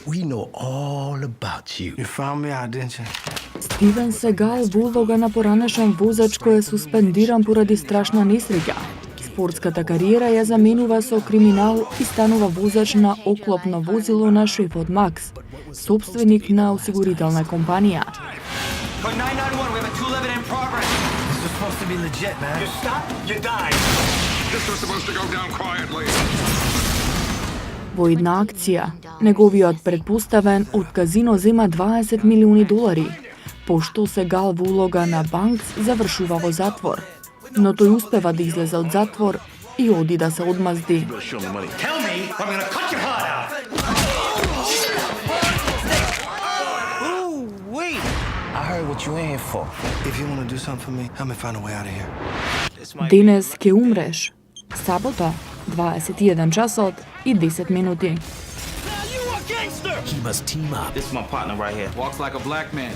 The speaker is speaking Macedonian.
We know all about you. You found me out, didn't you? Стивен Сегал во улога на поранешен возач кој е суспендиран поради страшна несреќа. Спортската кариера ја заменува со криминал и станува возач на оклопно возило на шефот Макс, собственик на осигурителна компанија. Code 991, we have a 211 in progress. This was supposed to be legit, man. You stop, you die. This was supposed to go down quietly. Во една акција, неговиот предпоставен од казино зема $20 милиони, пошто Сегал во улога на Банкс завршува во затвор. Но тој успева да излезе од затвор и оди да се одмазди. Tell me, or I'm gonna cut your heart out. Ooh, wait. I heard what you in here for. If you want to do something for me, help me find a way out of here. Денес ќе умреш. Сабота, 21 часот и 10 минути. He must team up This is my partner right here. Walks like a black man.